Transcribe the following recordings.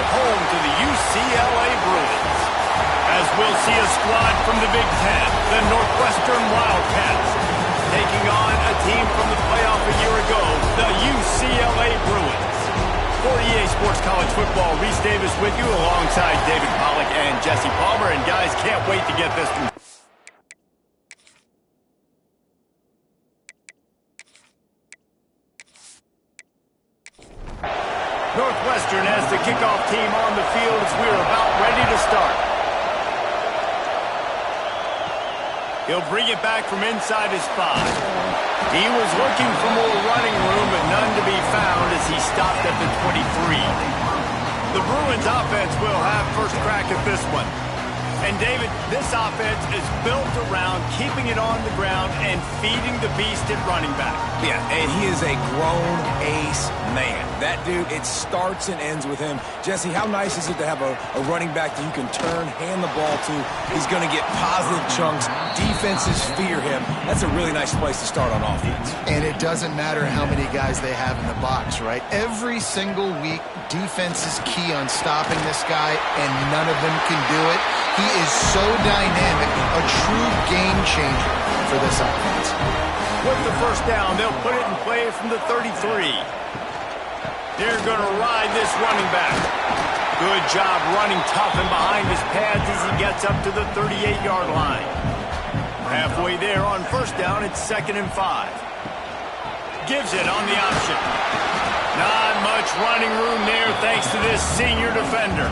Home to the UCLA Bruins. As we'll see a squad from the Big Ten, the Northwestern Wildcats, taking on a team from the playoff a year ago, the UCLA Bruins. 48 Sports College Football, Reese Davis with you alongside David Pollack and Jesse Palmer. And guys, can't wait to get this one. Northwestern has the kickoff team on the field as we're about ready to start. He'll bring it back from inside his 5. He was looking for more running room, but none to be found as he stopped at the 23. The Bruins offense will have first crack at this one. And David, this offense is built around keeping it on the ground and feeding the beast at running back. Yeah, and he is a grown ace man. That dude, it starts and ends with him. Jesse, how nice is it to have a running back that you can turn, hand the ball to? He's going to get positive chunks. Defenses fear him. That's a really nice place to start on offense. And it doesn't matter how many guys they have in the box, right? Every single week, defense is key on stopping this guy, and none of them can do it. He is so dynamic, a true game changer for this offense. With the first down, they'll put it in play from the 33. They're going to ride this running back. Good job running tough and behind his pads as he gets up to the 38-yard line. Halfway there on first down, it's 2nd and 5. Gives it on the option. Not much running room there thanks to this senior defender.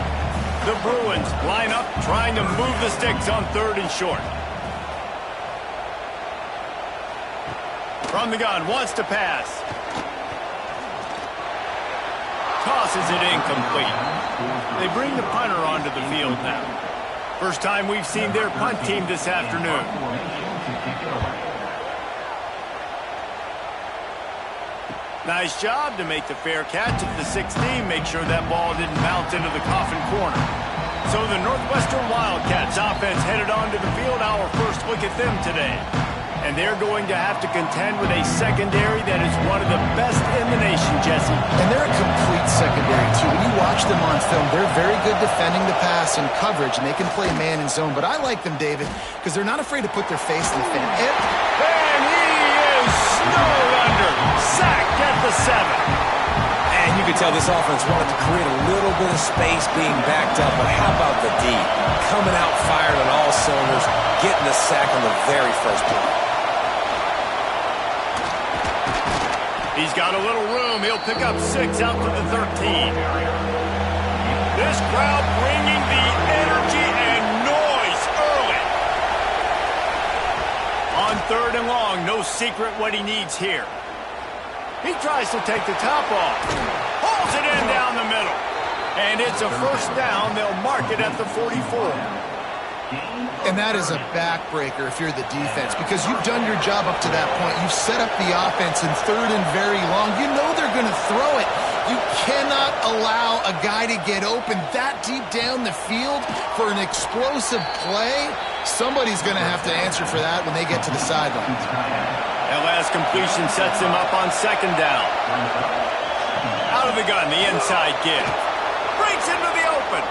The Bruins line up trying to move the sticks on 3rd and short. From the gun, wants to pass. Tosses it incomplete. They bring the punter onto the field now. First time we've seen their punt team this afternoon. Nice job to make the fair catch at the 16. Make sure that ball didn't bounce into the coffin corner. So the Northwestern Wildcats offense headed onto the field. Our first look at them today. And they're going to have to contend with a secondary that is one of the best in the nation, Jesse. And they're a complete secondary, too. When you watch them on film, they're very good defending the pass and coverage, and they can play man and zone. But I like them, David, because they're not afraid to put their face in the fan. And he is snowed under. Sacked at the 7. And you can tell this offense wanted to create a little bit of space being backed up, but how about the D? Coming out fired on all cylinders, getting the sack on the very first play. He's got a little room. He'll pick up 6 out to the 13. This crowd bringing the energy and noise early. On 3rd and long, no secret what he needs here. He tries to take the top off. Pulls it in down the middle. And it's a first down. They'll mark it at the 44. And that is a backbreaker if you're the defense, because you've done your job up to that point. You've set up the offense in 3rd and very long. You know they're going to throw it. You cannot allow a guy to get open that deep down the field for an explosive play. Somebody's going to have to answer for that when they get to the sidelines. That last completion sets him up on 2nd down. Out of the gun, the inside give. Breaks into the open.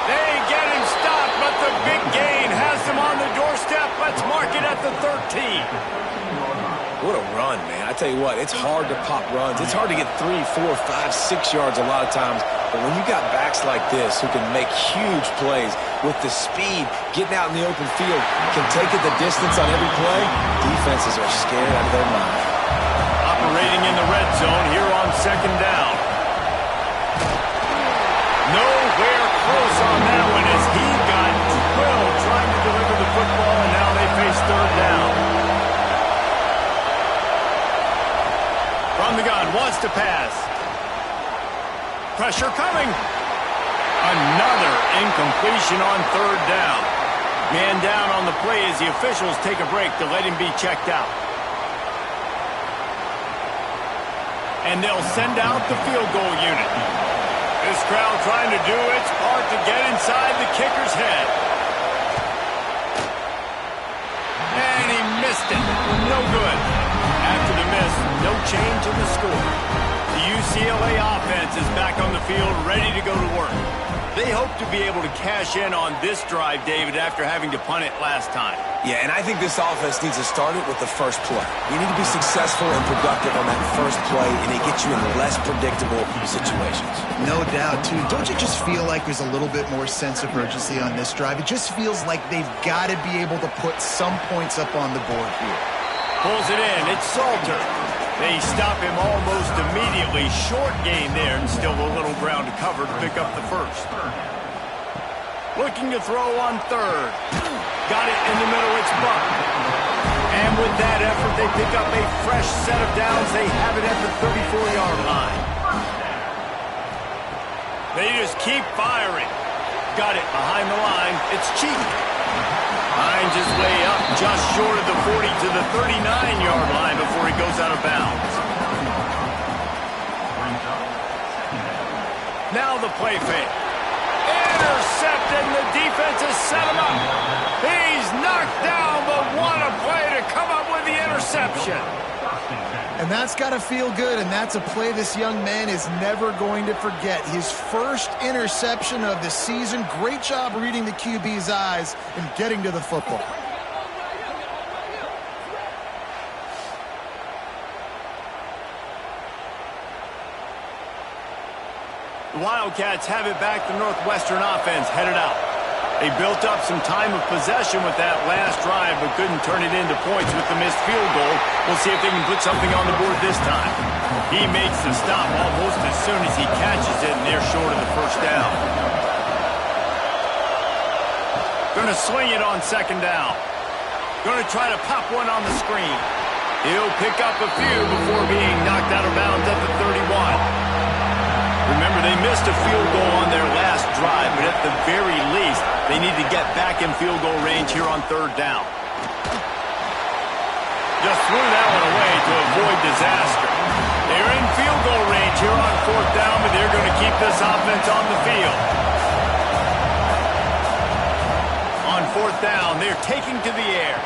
They get him stopped, but the big gain has him on the doorstep. Let's mark it at the 13. What a run, man. I tell you what, it's hard to pop runs. It's hard to get 3, 4, 5, 6 yards a lot of times. But when you got backs like this who can make huge plays with the speed, getting out in the open field, can take it the distance on every play, defenses are scared out of their mind. Operating in the red zone here on 2nd down. Nowhere close on that one as he got drilled trying to deliver the football, and now they face 3rd down. From the gun, wants to pass. Pressure coming. Another Incompletion on third down. Man down on the play as the officials take a break to let him be checked out. And they'll send out the field goal unit. This crowd trying to do its part to get inside the kicker's head. And he missed it. No good. After the miss, no change in the score. The UCLA offense is back on the field, ready to go to work. They hope to be able to cash in on this drive, David, after having to punt it last time. Yeah, and I think this offense needs to start it with the first play. You need to be successful and productive on that first play, and it gets you in less predictable situations. No doubt, too. Don't you just feel like there's a little bit more sense of urgency on this drive? It just feels like they've got to be able to put some points up on the board here. Pulls it in. It's Salter. They stop him almost immediately. Short gain there, and still a little ground to cover to pick up the first. Looking to throw on third. Got it in the middle. It's Buck. And with that effort, they pick up a fresh set of downs. They have it at the 34-yard line. They just keep firing. Got it behind the line. It's Cheek. Finds his way up just short of the 40 to the 39-yard line before he goes out of bounds. Now the play fake. Intercepted, and the defense has set him up. He's knocked down, but what a play to come up with the interception. And that's got to feel good, and that's a play this young man is never going to forget. His first interception of the season. Great job reading the QB's eyes and getting to the football. The Wildcats have it back. The Northwestern offense headed out. They built up some time of possession with that last drive, but couldn't turn it into points with the missed field goal. We'll see if they can put something on the board this time. He makes the stop almost as soon as he catches it, and they're short of the first down. Going to swing it on second down. Going to try to pop one on the screen. He'll pick up a few before being knocked out of bounds at the 31. Remember, they missed a field goal on their last drive, but at the very least, they need to get back in field goal range here on third down. Just threw that one away to avoid disaster. They're in field goal range here on fourth down, but they're going to keep this offense on the field. On fourth down, they're taking to the air.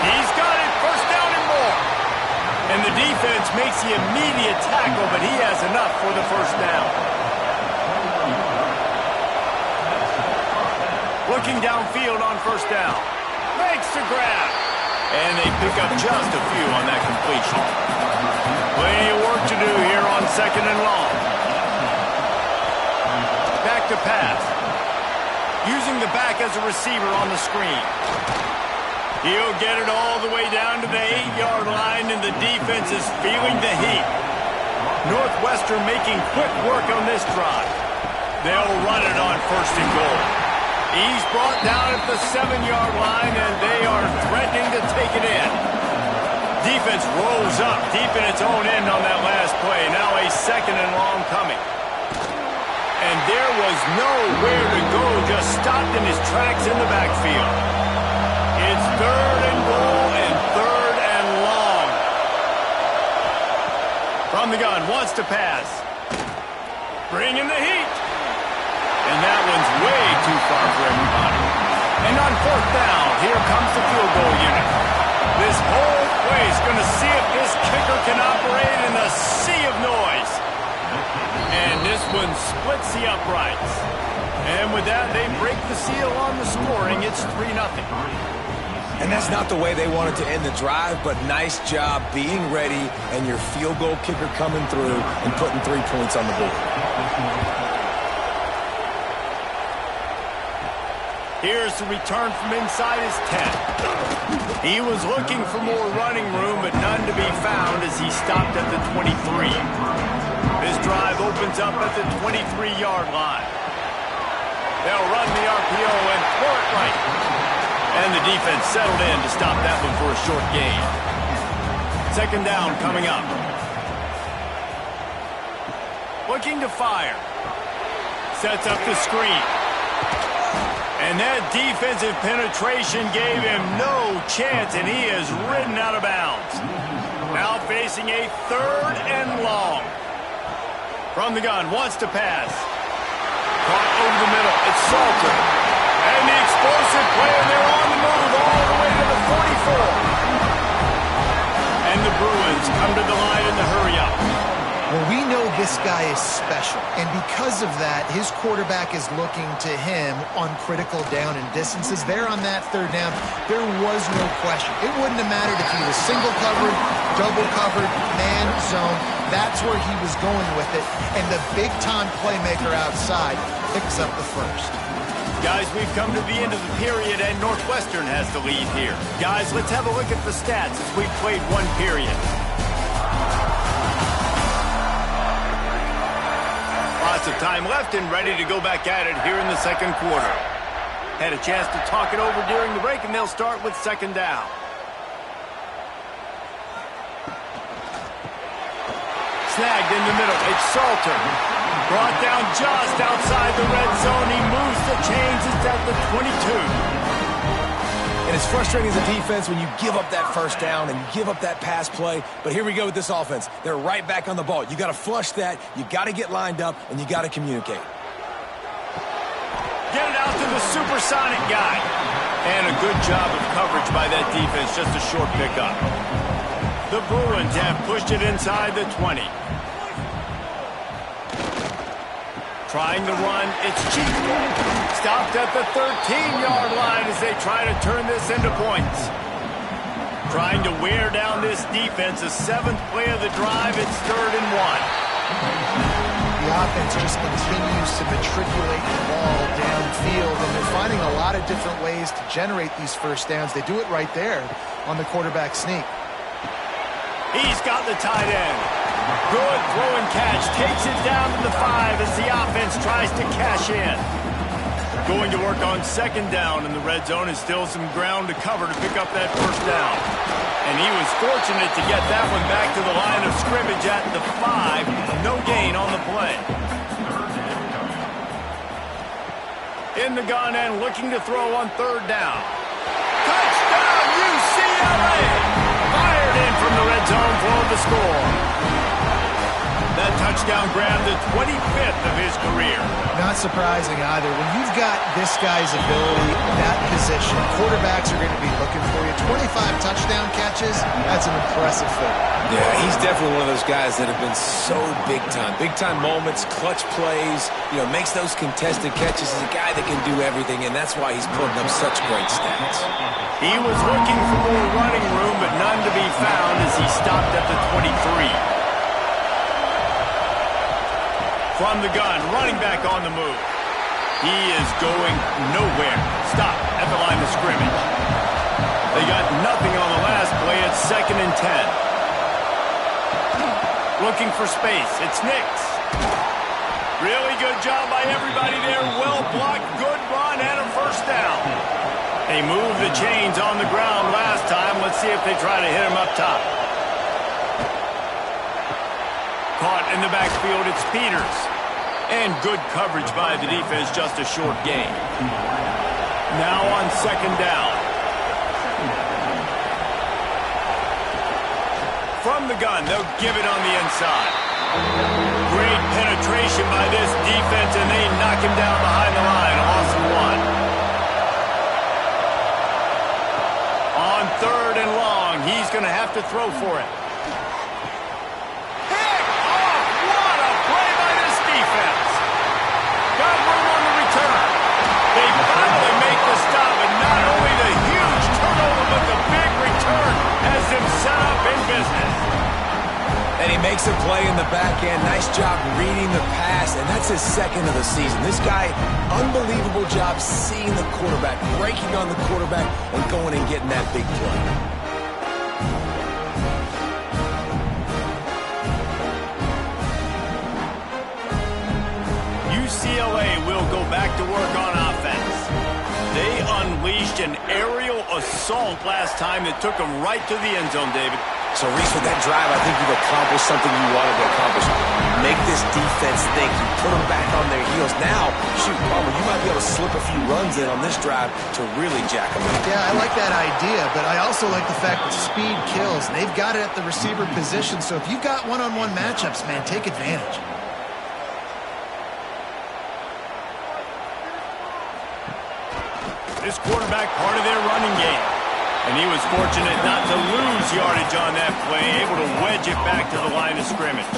He's got it, first down and more. And the defense makes the immediate tackle, but he has enough for the first down. Looking downfield on first down. Makes the grab. And they pick up just a few on that completion. Plenty of work to do here on second and long. Back to pass. Using the back as a receiver on the screen. He'll get it all the way down to the 8-yard line, and the defense is feeling the heat. Northwestern making quick work on this drive. They'll run it on first and goal. He's brought down at the 7-yard line, and they are threatening to take it in. Defense rolls up deep in its own end on that last play. Now a second and long coming. And there was nowhere to go, just stopped in his tracks in the backfield. It's third and goal and third and long. From the gun, wants to pass. Bringing the heat. And that one's way too far for everybody. And on fourth down, here comes the field goal unit. This whole place going to see if this kicker can operate in a sea of noise. And this one splits the uprights. And with that, they break the seal on the scoring. It's 3-0. And that's not the way they wanted to end the drive, but nice job being ready and your field goal kicker coming through and putting 3 points on the board. Here's the return from inside his 10. He was looking for more running room, but none to be found as he stopped at the 23. This drive opens up at the 23-yard line. They'll run the RPO and throw it right. And the defense settled in to stop that one for a short gain. Second down coming up. Looking to fire. Sets up the screen. And that defensive penetration gave him no chance, and he is ridden out of bounds. Now facing a 3rd and long. From the gun, wants to pass. Caught over the middle. It's Salter. And the explosive play, and they're on the move all the way to the 44. And the Bruins come to the line in the hurry-up. Well, we know this guy is special, and because of that, his quarterback is looking to him on critical down and distances. There on that 3rd down, there was no question. It wouldn't have mattered if he was single covered, double covered, man zone. That's where he was going with it, and the big-time playmaker outside picks up the first. Guys, we've come to the end of the period, and Northwestern has the lead here. Guys, let's have a look at the stats as we've played 1 period. Lots of time left and ready to go back at it here in the 2nd quarter. Had a chance to talk it over during the break, and they'll start with 2nd down. Snagged in the middle. It's Salter. Brought down just outside the red zone. He moves the chains. It's at the 22. And it's frustrating as a defense when you give up that 1st down and you give up that pass play. But here we go with this offense. They're right back on the ball. You got to flush that. You got to get lined up, and you got to communicate. Get it out to the supersonic guy. And a good job of coverage by that defense. Just a short pickup. The Bruins have pushed it inside the 20. Trying to run, it's cheap. Stopped at the 13-yard line as they try to turn this into points. Trying to wear down this defense. The 7th play of the drive, it's 3rd and 1. The offense just continues to matriculate the ball downfield, and they're finding a lot of different ways to generate these 1st downs. They do it right there on the quarterback sneak. He's got the tight end. Good throw and catch. Takes it down to the 5 as the offense tries to cash in. Going to work on 2nd down, and the red zone is still some ground to cover to pick up that 1st down. And he was fortunate to get that one back to the line of scrimmage at the 5. No gain on the play. In the gun and looking to throw on 3rd down. Touchdown, UCLA! Fired in from the red zone for the score. That touchdown grabbed the 25th of his career. Not surprising either. When you've got this guy's ability, that position, quarterbacks are going to be looking for you. 25 touchdown catches, that's an impressive thing. Yeah, he's definitely one of those guys that have been so big time. Big time moments, clutch plays, makes those contested catches. He's a guy that can do everything, and that's why he's putting up such great stats. He was looking for more running room, but none to be found as he stopped at the 23. From the gun, running back on the move. He is going nowhere. Stop at the line of scrimmage. They got nothing on the last play. It's 2nd and 10. Looking for space. It's Nix. Really good job by everybody there. Well blocked, good run, and a 1st down. They moved the chains on the ground last time. Let's see if they try to hit him up top. Caught in the backfield, it's Peters. And good coverage by the defense, just a short gain. Now on 2nd down. From the gun, they'll give it on the inside. Great penetration by this defense, and they knock him down behind the line. Loss of 1. On 3rd and long, he's going to have to throw for it. And he makes a play in the back end. Nice job reading the pass, and that's his 2nd of the season. This guy, unbelievable job seeing the quarterback, breaking on the quarterback, and going and getting that big play. UCLA will go back to work on offense. They unleashed an aerial assault last time that took them right to the end zone, David. So, Reese, with that drive, I think you've accomplished something you wanted to accomplish. Make this defense think. You put them back on their heels. feels. Now, shoot, Palmer, you might be able to slip a few runs in on this drive to really jack them up. Yeah, I like that idea, but I also like the fact that speed kills. And they've got it at the receiver position, so if you've got one-on-one matchups, man, take advantage. This quarterback part of their running game. And he was fortunate not to lose yardage on that play, able to wedge it back to the line of scrimmage.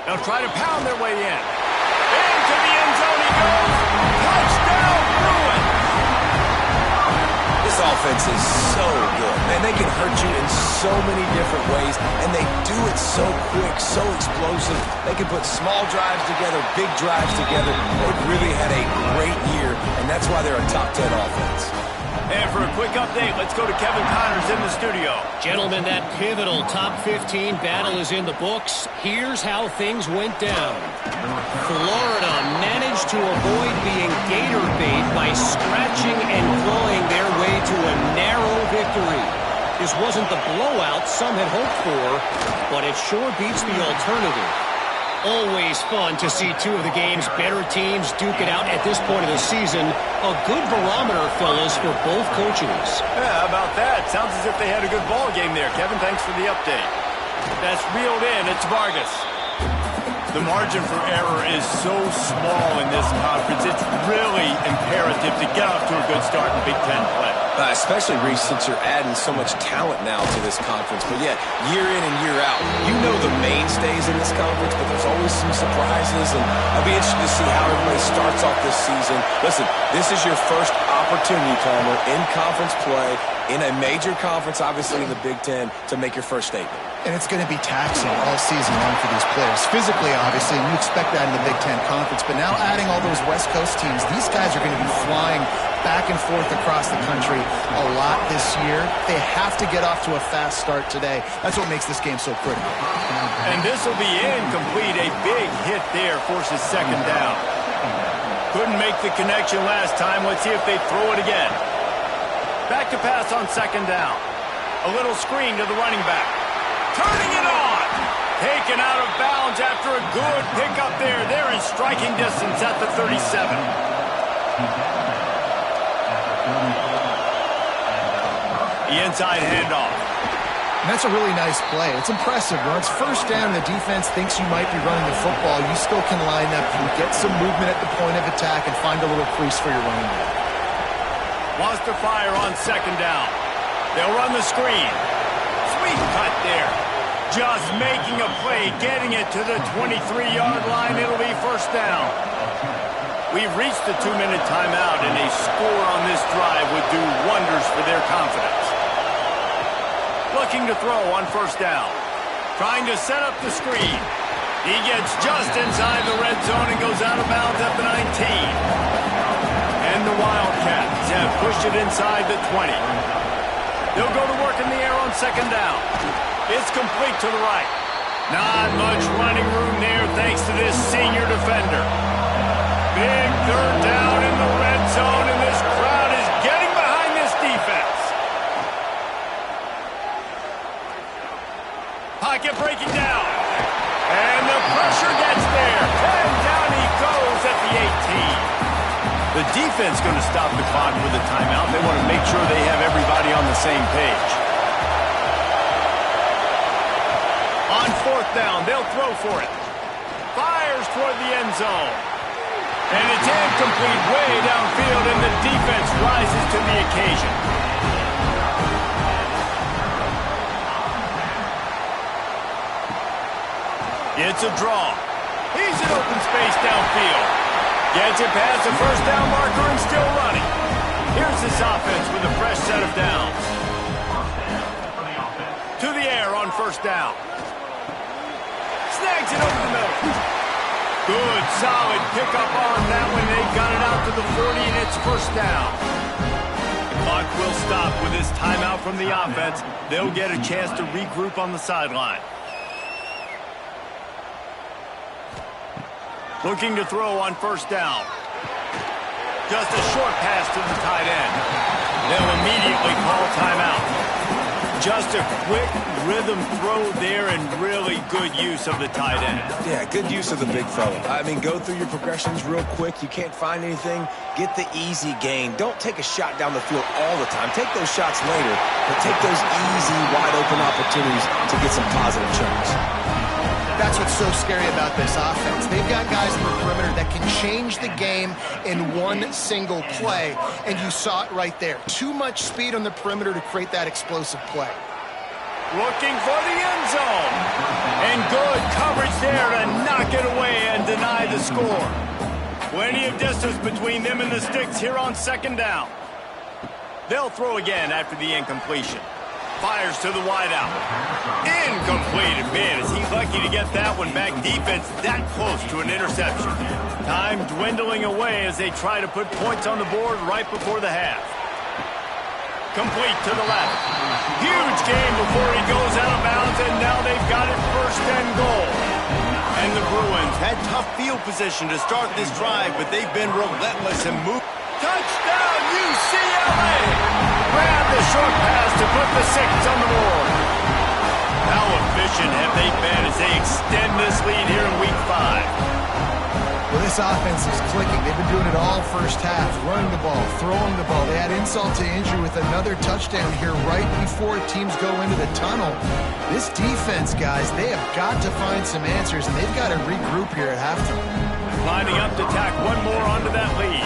They'll try to pound their way in. Into the end zone he goes. Touchdown, Bruins! This offense is so good. Man, they can hurt you in so many different ways, and they do it so quick, so explosive. They can put small drives together, big drives together. They've really had a great year, and that's why they're a top 10 offense. And for a quick update, let's go to Kevin Connors in the studio. Gentlemen, that pivotal top 15 battle is in the books. Here's how things went down. Florida managed to avoid being gator bait by scratching and clawing their way to a narrow victory. This wasn't the blowout some had hoped for, but it sure beats the alternative. Always fun to see two of the game's better teams duke it out at this point of the season. A good barometer, fellas, for both coaches. Yeah, how about that? Sounds as if they had a good ball game there. Kevin, thanks for the update. That's reeled in. It's Vargas. The margin for error is so small in this conference. It's really imperative to get off to a good start in Big Ten play. Especially, Reese, since you're adding so much talent now to this conference. But yet, year in and year out, you know the mainstays in this conference, but there's always some surprises, and I'll be interested to see how everybody starts off this season. Listen, this is your first opportunity, Palmer, in conference play, in a major conference, obviously in the Big Ten, to make your first statement. And it's going to be taxing all season long for these players. Physically, obviously, and you expect that in the Big Ten Conference. But now adding all those West Coast teams, these guys are going to be flying back and forth across the country a lot this year. They have to get off to a fast start today. That's what makes this game so critical. And this will be incomplete. A big hit there forces second down. Couldn't make the connection last time. Let's see if they throw it again. Back to pass on second down. A little screen to the running back. Turning it on. Taken out of bounds after a good pickup there. They're in striking distance at the 37. The inside handoff. And that's a really nice play. It's impressive. When it's first down, the defense thinks you might be running the football. You still can line up and get some movement at the point of attack and find a little crease for your running back. Wants to fire on second down. They'll run the screen. Sweet cut there. Just making a play, getting it to the 23-yard line. It'll be first down. We've reached the 2-minute timeout, and a score on this drive would do wonders for their confidence. Looking to throw on first down. Trying to set up the screen. He gets just inside the red zone and goes out of bounds at the 19. And the Wildcats have pushed it inside the 20. They'll go to work in the air on second down. It's complete to the right. Not much running room there thanks to this senior defender. Big third down in the red zone, and this crowd is getting behind this defense. Pocket breaking down. And the pressure gets there. And down he goes at the 18. The defense going to stop the clock with a timeout. They want to make sure they have everybody on the same page. On fourth down, they'll throw for it. Fires toward the end zone. And it's incomplete way downfield, and the defense rises to the occasion. It's a draw. He's in open space downfield. Gets it past the first down marker and still running. Here's this offense with a fresh set of downs. To the air on first down. Snags it over the middle. Good, solid pickup on that one. They got it out to the 40, and it's first down. The clock will stop with this timeout from the offense. They'll get a chance to regroup on the sideline. Looking to throw on first down. Just a short pass to the tight end. They'll immediately call timeout. Just a quick rhythm throw there and really good use of the tight end. Yeah, good use of the big fella. I mean, go through your progressions real quick. You can't find anything. Get the easy gain. Don't take a shot down the field all the time. Take those shots later, but take those easy, wide-open opportunities to get some positive chunks. That's what's so scary about this offense. They've got guys in the perimeter that can change the game in one single play, and you saw it right there. Too much speed on the perimeter to create that explosive play. Looking for the end zone. And good coverage there to knock it away and deny the score. Plenty of distance between them and the sticks here on second down. They'll throw again after the incompletion. Fires to the wideout. Incomplete. Man, is he lucky to get that one back. Defense that close to an interception. Time dwindling away as they try to put points on the board right before the half. Complete to the left. Huge game before he goes out of bounds, and now they've got it first and goal. And the Bruins had tough field position to start this drive, but they've been relentless and moved. Touchdown, UCLA! Grab the short pass to put the 6 on the board. How efficient have they been as they extend this lead here in Week 5? Well, this offense is clicking. They've been doing it all first half, running the ball, throwing the ball. They had insult to injury with another touchdown here right before teams go into the tunnel. This defense, guys, they have got to find some answers, and they've got to regroup here at halftime. Lining up to tack one more onto that lead.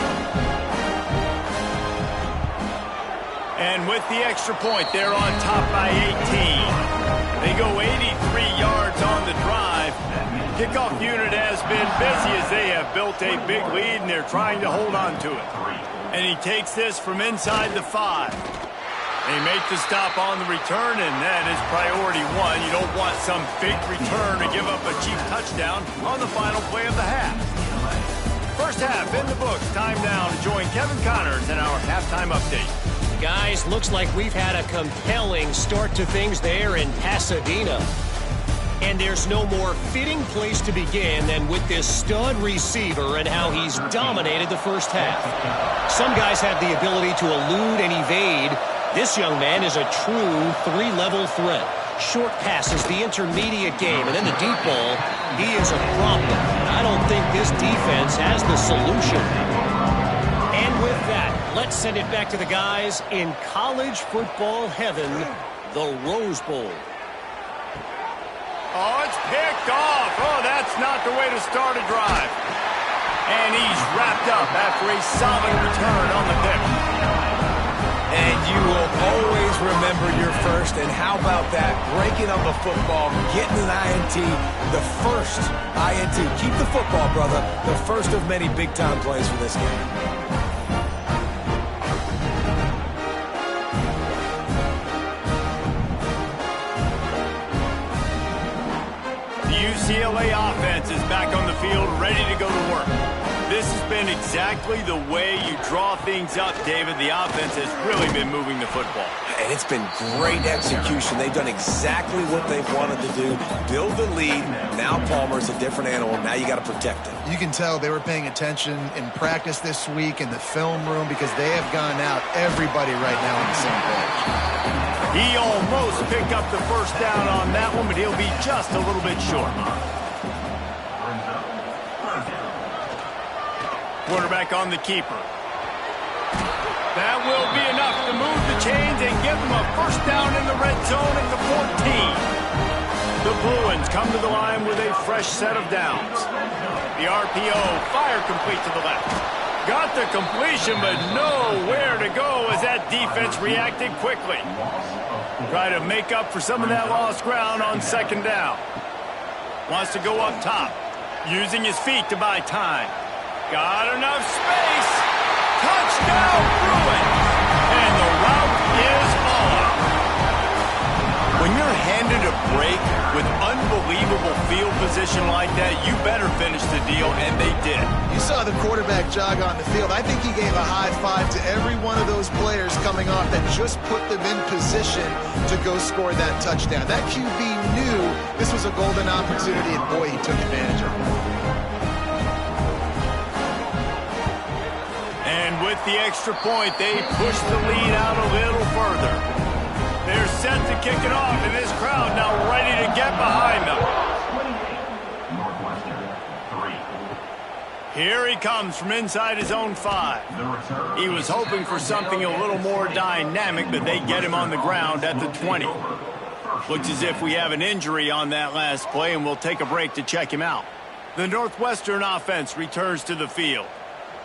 And with the extra point, they're on top by 18. They go 83 yards on the drive. Kickoff unit has been busy as they have built a big lead, and they're trying to hold on to it. And he takes this from inside the 5. They make the stop on the return, and that is priority 1. You don't want some big return to give up a cheap touchdown on the final play of the half. First half in the books. Time now to join Kevin Connors in our halftime update. Guys, looks like we've had a compelling start to things there in Pasadena. And there's no more fitting place to begin than with this stud receiver and how he's dominated the first half. Some guys have the ability to elude and evade. This young man is a true 3-level threat. Short passes, the intermediate game, and then the deep ball. He is a problem. And I don't think this defense has the solution. And with that, let's send it back to the guys in college football heaven, the Rose Bowl. Oh, it's picked off. Oh, that's not the way to start a drive. And he's wrapped up after a solid return on the pick. And you will always remember your first. And how about that? Breaking on the football, getting an INT, the first INT. Keep the football, brother. The first of many big-time plays for this game. UCLA offense is back on the field, ready to go to work. This has been exactly the way you draw things up, David. The offense has really been moving the football. And it's been great execution. They've done exactly what they've wanted to do. Build the lead. Now Palmer's a different animal. Now you got to protect him. You can tell they were paying attention in practice this week in the film room because they have gone out everybody right now on the same page. He almost picked up the first down on that one, but he'll be just a little bit short. Quarterback on the keeper. That will be enough to move the chains and give them a first down in the red zone at the 14. The Bruins come to the line with a fresh set of downs. The RPO, fire complete to the left. Got the completion, but nowhere to go as that defense reacted quickly. Try to make up for some of that lost ground on second down. Wants to go up top, using his feet to buy time. Got enough space. Touchdown, Bruins. And the route is on. When you're handed a break with unbelievable field position like that, you better finish the deal, and they did. You saw the quarterback jog on the field. I think he gave a high five to every one of those players coming off that just put them in position to go score that touchdown. That QB knew this was a golden opportunity, and boy, he took advantage of it. And with the extra point, they push the lead out a little further. They're set to kick it off, and this crowd now ready to get behind them. 28, Northwestern, 3. Here he comes from inside his own 5. He was hoping for something a little more dynamic, but they get him on the ground at the 20. Looks as if we have an injury on that last play, and we'll take a break to check him out. The Northwestern offense returns to the field.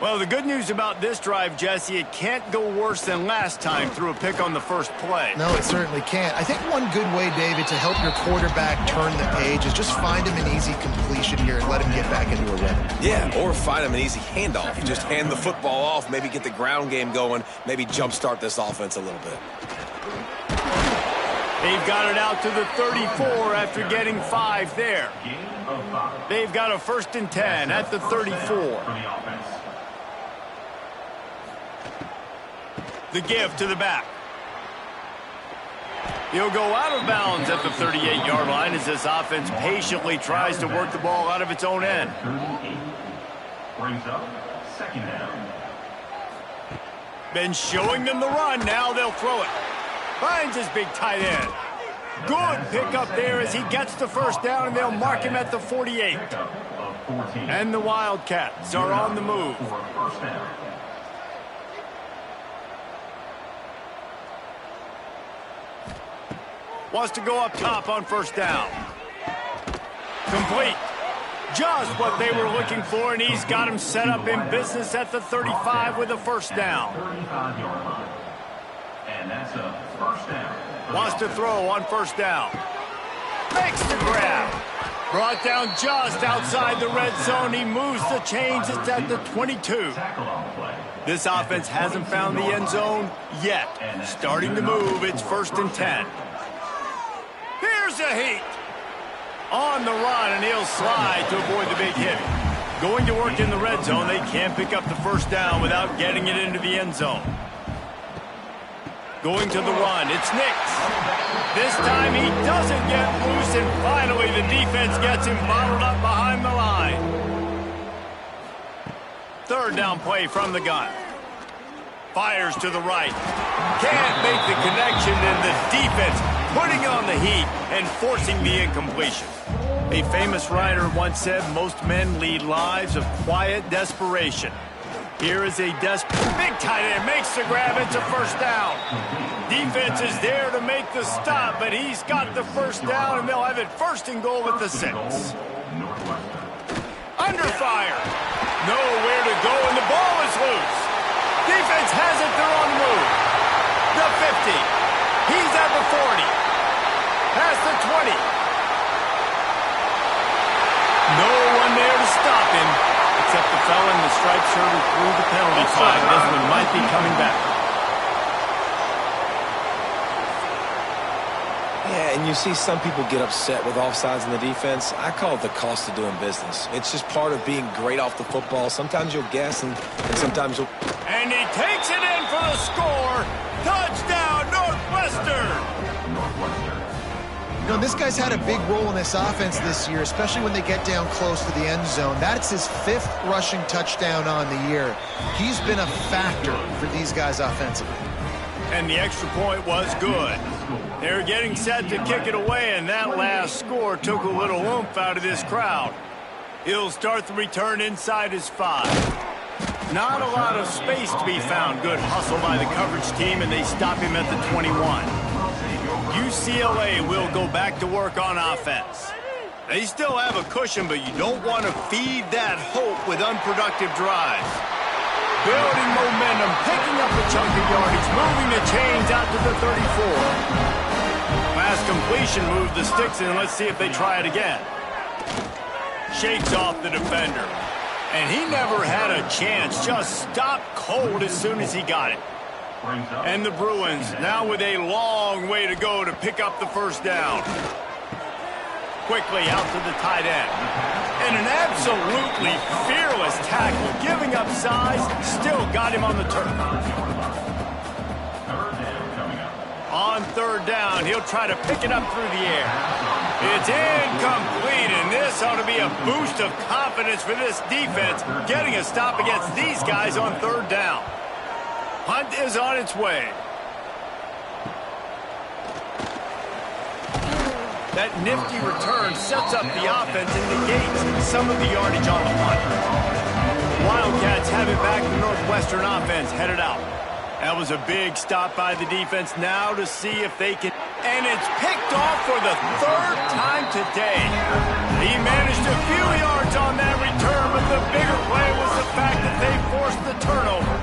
Well, the good news about this drive, Jesse, it can't go worse than last time through a pick on the first play. No, it certainly can't. I think one good way, David, to help your quarterback turn the page is just find him an easy completion here and let him get back into a rhythm. Yeah, or find him an easy handoff. Just hand the football off, maybe get the ground game going, maybe jumpstart this offense a little bit. They've got it out to the 34 after getting 5 there. They've got a 1st and 10 at the 34. The give to the back. He'll go out of bounds at the 38-yard line as this offense patiently tries to work the ball out of its own end. Brings up 2nd down. Been showing them the run. Now they'll throw it. Finds his big tight end. Good pickup there as he gets the 1st down, and they'll mark him at the 48. And the Wildcats are on the move. Wants to go up top on 1st down. Complete. Just what they were looking for, and he's got him set up in business at the 35 with a 1st down. 35-yard line. And that's a 1st down. Wants to throw on 1st down. Makes the grab. Brought down just outside the red zone. He moves the chains. It's at the 22. This offense hasn't found the end zone yet. Starting to move. It's 1st and 10. Here's a heat. On the run, and he'll slide to avoid the big hit. Going to work in the red zone. They can't pick up the 1st down without getting it into the end zone. Going to the run. It's Nix. This time he doesn't get loose, and finally the defense gets him bottled up behind the line. 3rd down play from the gun. Fires to the right. Can't make the connection, and the defense putting on the heat and forcing the incompletion. A famous writer once said, most men lead lives of quiet desperation. Here is a big tight end, makes the grab, it's a 1st down. Defense is there to make the stop, but he's got the 1st down, and they'll have it 1st and goal at the 6. Under fire. Nowhere to go, and the ball is loose. Defense has it, they're on the move. The 50. He's at the 40. Past the 20. No one there to stop him. Except the fella in the striped shirt who threw the penalty flag. This one might be coming back. Yeah, and you see some people get upset with offsides in the defense. I call it the cost of doing business. It's just part of being great off the football. Sometimes you'll guess, and sometimes you'll... And he takes it in for the score. Touchdown, Northwestern! You know, this guy's had a big role in this offense this year, especially when they get down close to the end zone. That's his 5th rushing touchdown on the year. He's been a factor for these guys offensively. And the extra point was good. They're getting set to kick it away, and that last score took a little oomph out of this crowd. He'll start the return inside his 5. Not a lot of space to be found. Good hustle by the coverage team, and they stop him at the 21. UCLA will go back to work on offense. They still have a cushion, but you don't want to feed that hope with unproductive drives. Building momentum, picking up a chunk of yardage, moving the chains out to the 34. Last completion moved the sticks in. Let's see if they try it again. Shakes off the defender. And he never had a chance. Just stopped cold as soon as he got it. And the Bruins now with a long way to go to pick up the 1st down. Quickly out to the tight end. And an absolutely fearless tackle, giving up size, still got him on the turf. On 3rd down, he'll try to pick it up through the air. It's incomplete, and this ought to be a boost of confidence for this defense, getting a stop against these guys on 3rd down. Hunt is on its way. That nifty return sets up the offense and negates some of the yardage on the punt. Wildcats have it back. The Northwestern offense headed out. That was a big stop by the defense. Now to see if they can... And it's picked off for the third time today. He managed a few yards on that return, but the bigger play was the fact that they forced the turnover.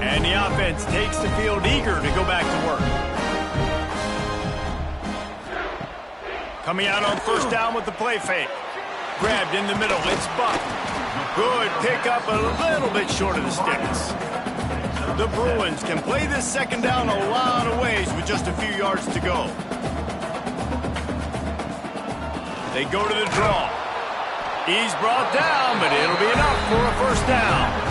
And the offense takes the field eager to go back to work. Coming out on first down with the play fake. Grabbed in the middle. It's Buck. Good pickup, a little bit short of the sticks. The Bruins can play this second down a lot of ways with just a few yards to go. They go to the draw. He's brought down, but it'll be enough for a first down.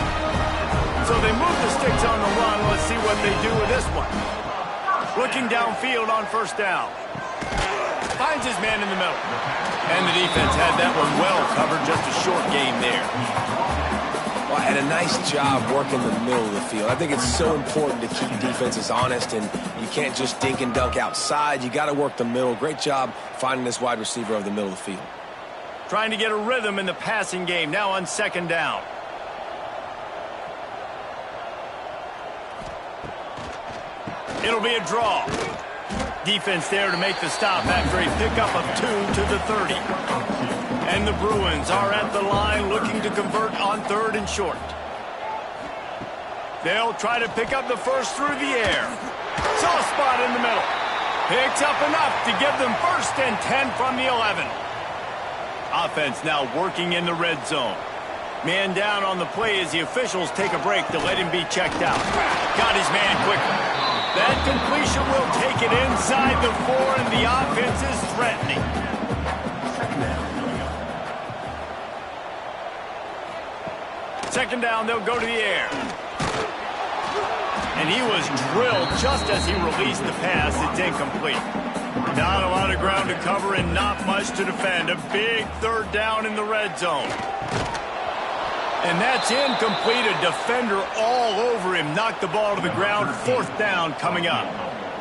So they move the sticks on the run. Let's see what they do with this one. Looking downfield on first down. Finds his man in the middle. And the defense had that one well covered. Just a short game there. Well, and a nice job working the middle of the field. I think it's so important to keep defenses honest, and you can't just dink and dunk outside. You got to work the middle. Great job finding this wide receiver over the middle of the field. Trying to get a rhythm in the passing game. Now on second down. It'll be a draw. Defense there to make the stop after a pickup of 2 to the 30. And the Bruins are at the line looking to convert on third and short. They'll try to pick up the first through the air. Soft spot in the middle. Picks up enough to give them first and 10 from the 11. Offense now working in the red zone. Man down on the play as the officials take a break to let him be checked out. Got his man quickly. That completion will take it inside the 4, and the offense is threatening. Second down, they'll go to the air. And he was drilled just as he released the pass. It's incomplete. Not a lot of ground to cover and not much to defend. A big third down in the red zone. And that's incomplete. A defender all over him. Knocked the ball to the ground. Fourth down coming up.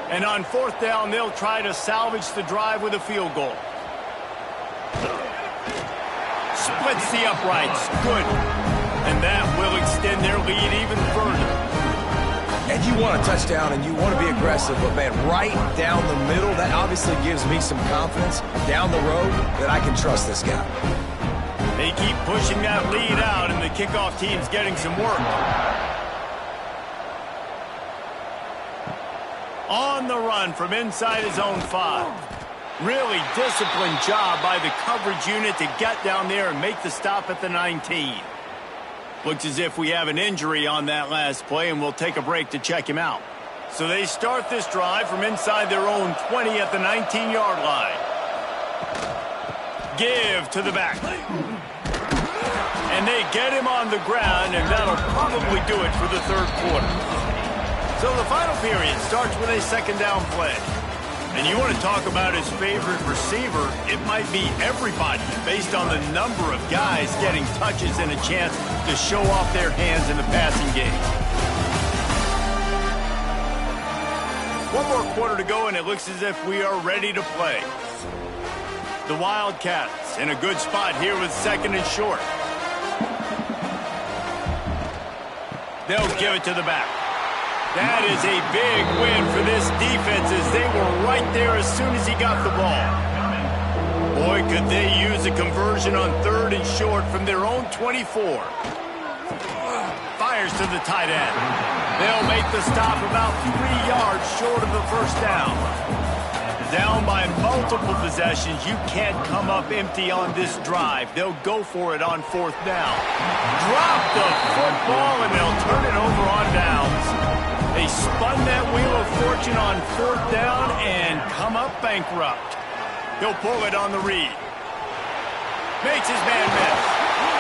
And on fourth down, they'll try to salvage the drive with a field goal. Splits the uprights. Good. And that will extend their lead even further. And you want a touchdown and you want to be aggressive, but man, right down the middle, that obviously gives me some confidence down the road that I can trust this guy. They keep pushing that lead out, and the kickoff team's getting some work. On the run from inside his own 5. Really disciplined job by the coverage unit to get down there and make the stop at the 19. Looks as if we have an injury on that last play, and we'll take a break to check him out. So they start this drive from inside their own 20 at the 19-yard line. Give to the back. And they get him on the ground, and that'll probably do it for the third quarter. So the final period starts with a second down play. And you want to talk about his favorite receiver, it might be everybody based on the number of guys getting touches and a chance to show off their hands in the passing game. One more quarter to go, and it looks as if we are ready to play. The Wildcats in a good spot here with second and short. They'll give it to the back. That is a big win for this defense as they were right there as soon as he got the ball. Boy, could they use a conversion on third and short from their own 24. Fires to the tight end. They'll make the stop about 3 yards short of the first down. Down by multiple possessions, you can't come up empty on this drive. They'll go for it on fourth down. Drop the football, and they'll turn it over on downs. They spun that wheel of fortune on fourth down and come up bankrupt. He'll pull it on the read. Makes his man miss.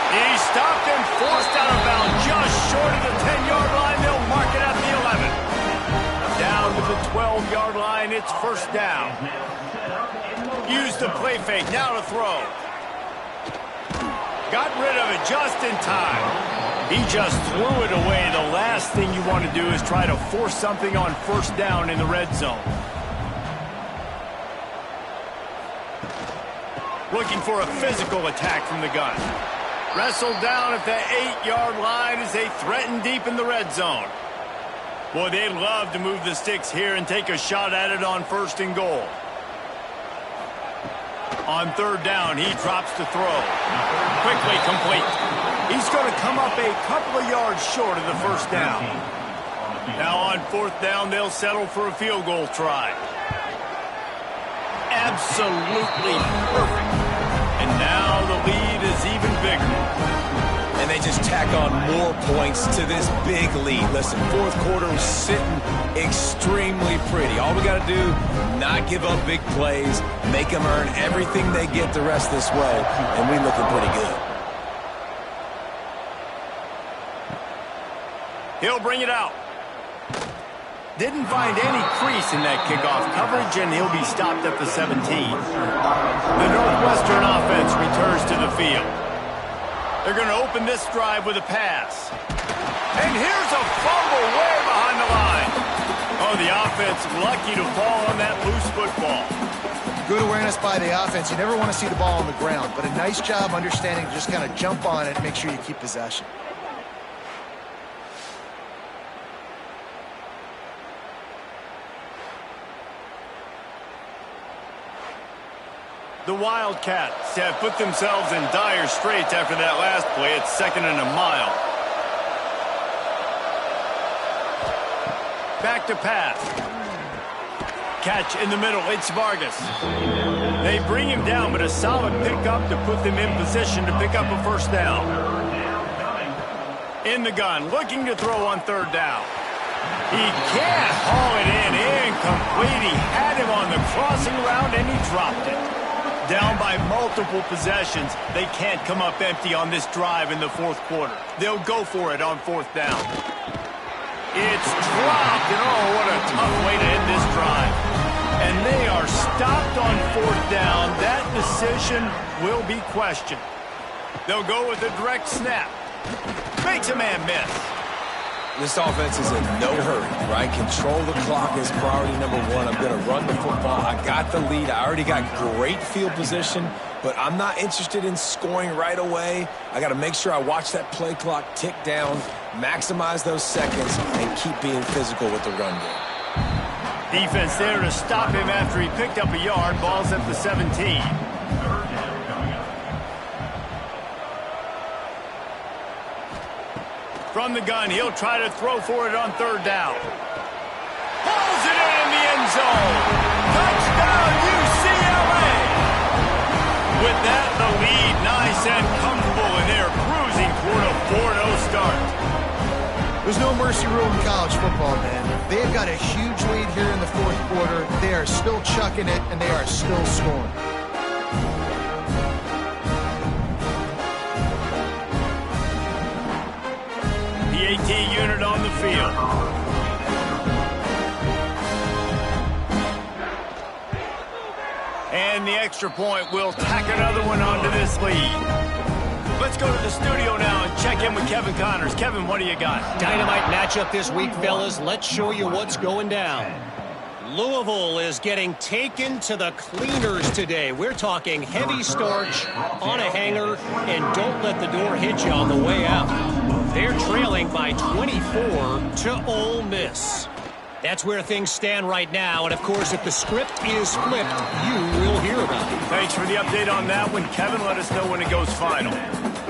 He stopped and forced out of bounds just short of the 10-yard line. They'll mark it at the 11. Down to the the 12-yard line. It's first down. Use the play fake. Now to throw. Got rid of it just in time. He just threw it away. The last thing you want to do is try to force something on first down in the red zone. Looking for a physical attack from the gun. Wrestled down at the 8-yard line as they threaten deep in the red zone. Boy, they'd love to move the sticks here and take a shot at it on first and goal. On third down, he drops to throw. Quickly complete. He's going to come up a couple of yards short of the first down. Now on fourth down, they'll settle for a field goal try. Absolutely perfect. And now the lead is even bigger. And they just tack on more points to this big lead. Listen, fourth quarter is sitting extremely pretty. All we got to do, not give up big plays, make them earn everything they get the rest this way, and we looking pretty good. He'll bring it out. Didn't find any crease in that kickoff coverage, and he'll be stopped at the 17. The Northwestern offense returns to the field. They're going to open this drive with a pass. And here's a fumble way behind the line. Oh, the offense lucky to fall on that loose football. Good awareness by the offense. You never want to see the ball on the ground, but a nice job understanding to just kind of jump on it and make sure you keep possession. The Wildcats have put themselves in dire straits after that last play. It's 2nd and a mile. Back to pass. Catch in the middle. It's Vargas. They bring him down, but a solid pickup to put them in position to pick up a first down. In the gun, looking to throw on third down. He can't haul it in. Incomplete. He had him on the crossing route, and he dropped it. Down by multiple possessions, they can't come up empty on this drive in the fourth quarter. They'll go for it on fourth down. It's dropped, and oh, what a tough way to end this drive. And they are stopped on fourth down. That decision will be questioned. They'll go with a direct snap. Makes a man miss. This offense is in no hurry, right? Control the clock is priority number one. I'm going to run the football. I got the lead. I already got great field position, but I'm not interested in scoring right away. I got to make sure I watch that play clock tick down, maximize those seconds, and keep being physical with the run game. Defense there to stop him after he picked up a yard. Ball's at the 17. From the gun, he'll try to throw for it on third down. Pulls it in the end zone. Touchdown, UCLA! With that, the lead nice and comfortable, and they're cruising toward a 4-0 start. There's no mercy rule in college football, man. They've got a huge lead here in the fourth quarter. They are still chucking it, and they are still scoring. The AT unit on the field. And the extra point will tack another one onto this lead. Let's go to the studio now and check in with Kevin Connors. Kevin, what do you got? Dynamite matchup this week, fellas. Let's show you what's going down. Louisville is getting taken to the cleaners today. We're talking heavy starch on a hanger, and don't let the door hit you on the way out. They're trailing by 24 to Ole Miss. That's where things stand right now, and of course, if the script is flipped, you will hear about it. Thanks for the update on that one, Kevin. Let us know when it goes final.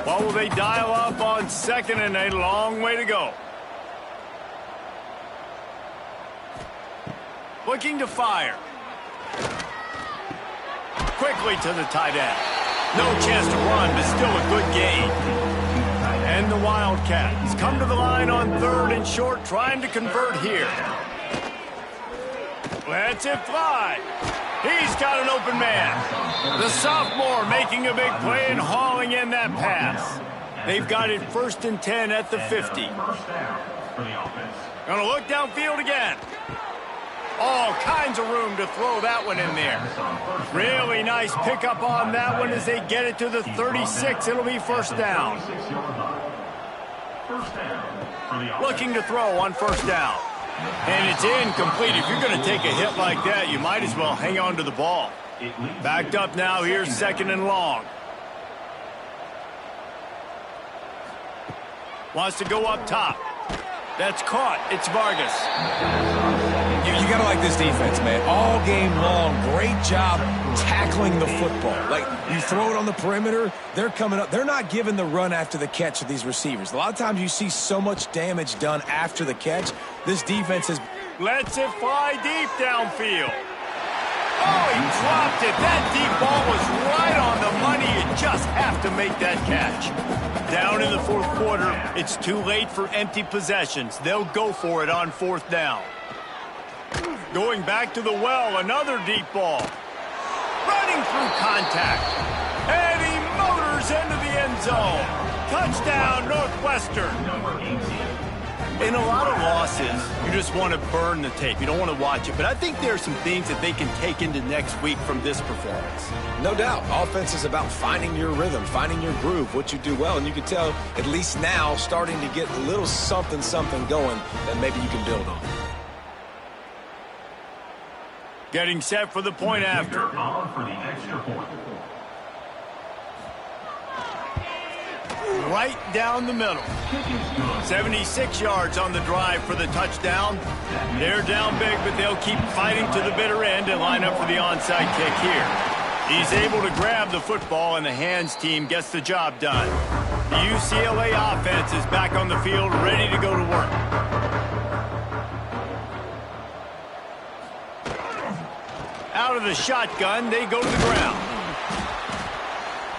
What will they dial up on second, and a long way to go? Looking to fire. Quickly to the tight end. No chance to run, but still a good gain. And the Wildcats come to the line on third and short, trying to convert here. Lets it fly. He's got an open man. The sophomore making a big play and hauling in that pass. They've got it 1st and 10 at the 50. Gonna look downfield again. All kinds of room to throw that one in there. Really nice pickup on that one as they get it to the 36. It'll be first down. Looking to throw on first down. And it's incomplete. If you're going to take a hit like that, you might as well hang on to the ball. Backed up now. Here's second and long. Wants to go up top. That's caught. It's Vargas. You got to like this defense, man. All game long, great job tackling the football. Like, you throw it on the perimeter, they're coming up. They're not giving the run after the catch to these receivers. A lot of times you see so much damage done after the catch. This defense is... Lets it fly deep downfield. Oh, he dropped it. That deep ball was right on the money. You just have to make that catch. Down in the fourth quarter, it's too late for empty possessions. They'll go for it on fourth down. Going back to the well, another deep ball. Running through contact. And he motors into the end zone. Touchdown, Northwestern. In a lot of losses, you just want to burn the tape. You don't want to watch it. But I think there are some things that they can take into next week from this performance. No doubt. Offense is about finding your rhythm, finding your groove, what you do well. And you can tell, at least now, starting to get a little something going that maybe you can build on. Getting set for the point after. On for the extra point. Right down the middle. 76 yards on the drive for the touchdown. They're down big, but they'll keep fighting to the bitter end and line up for the onside kick here. He's able to grab the football, and the hands team gets the job done. The UCLA offense is back on the field, ready to go to work. Out of the shotgun, they go to the ground.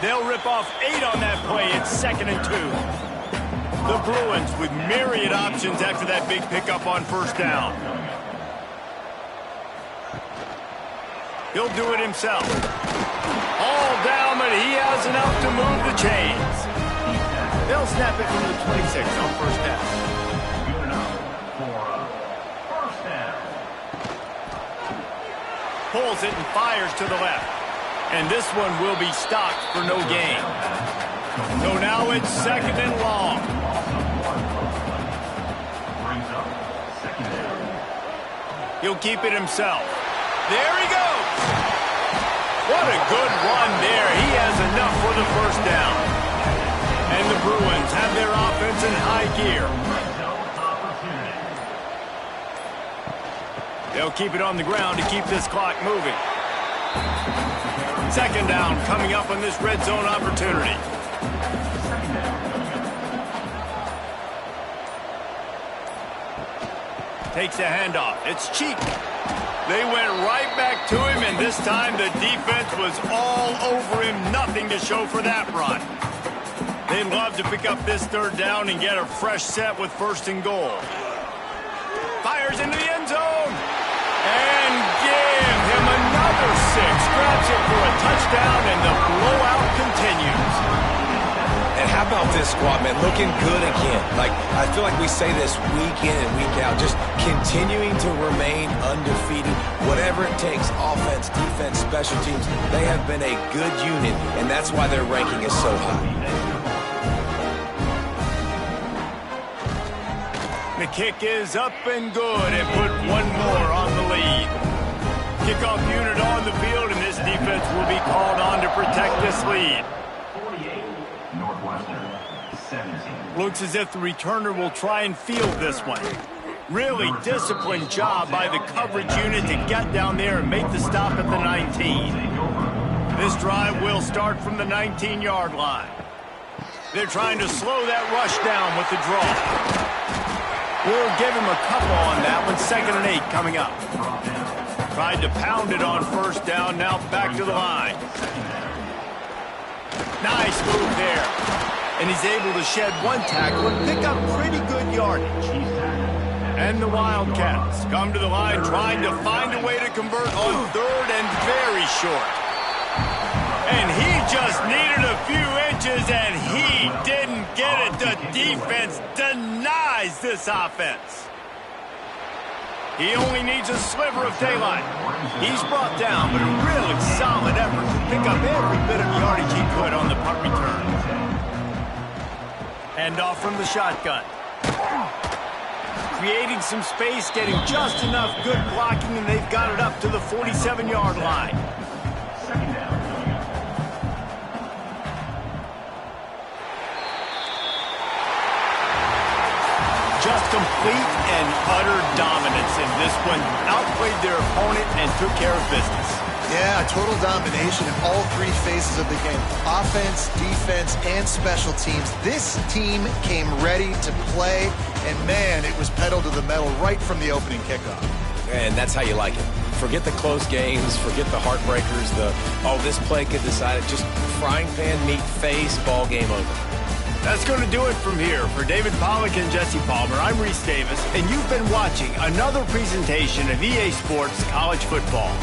They'll rip off 8 on that play. It's 2nd and 2. The Bruins with myriad options after that big pickup on first down. He'll do it himself. All down, but he has enough to move the chains. They'll snap it from the 26 on first down. Good enough for first down. Pulls it and fires to the left. And this one will be stopped for no gain. So now it's 2nd and long. Brings up second down. He'll keep it himself. There he goes. What a good run there. He has enough for the first down. And the Bruins have their offense in high gear. They'll keep it on the ground to keep this clock moving. 2nd down coming up on this red zone opportunity. Takes the handoff. It's cheap. They went right back to him, and this time the defense was all over him. Nothing to show for that run. They'd love to pick up this 3rd down and get a fresh set with 1st and goal. Fires into the end zone. And give him another 6. Grabs it for a touchdown, and the blowout continues. And how about this squad, man? Looking good again. Like, I feel like we say this week in and week out, just continuing to remain undefeated. Whatever it takes, offense, defense, special teams, they have been a good unit, and that's why their ranking is so high. The kick is up and good, and put one more on the lead. Kickoff unit on the field, and this defense will be called on to protect this lead. 48, Northwestern, 17. Looks as if the returner will try and field this one. Really disciplined job by the coverage unit to get down there and make the stop at the 19. This drive will start from the 19-yard line. They're trying to slow that rush down with the draw. We'll give him a couple on that one. 2nd and 8 coming up. Tried to pound it on first down. Now back to the line. Nice move there. And he's able to shed one tackle and pick up pretty good yardage. And the Wildcats come to the line trying to find a way to convert on 3rd and very short. And he just needed a few inches, and he didn't get it. The defense denies this offense. He only needs a sliver of daylight. He's brought down, but a really solid effort to pick up every bit of yardage he could on the punt return. Hand off from the shotgun. Creating some space, getting just enough good blocking, and they've got it up to the 47-yard line. Just complete and utter dominance in this one. Outplayed their opponent and took care of business. Yeah, total domination in all three phases of the game. Offense, defense, and special teams. This team came ready to play, and man, it was pedal to the metal right from the opening kickoff. And that's how you like it. Forget the close games, forget the heartbreakers, this play could decide it. Just frying pan, meat face, ball game over. That's going to do it from here. For David Pollack and Jesse Palmer, I'm Reese Davis, and you've been watching another presentation of EA Sports College Football.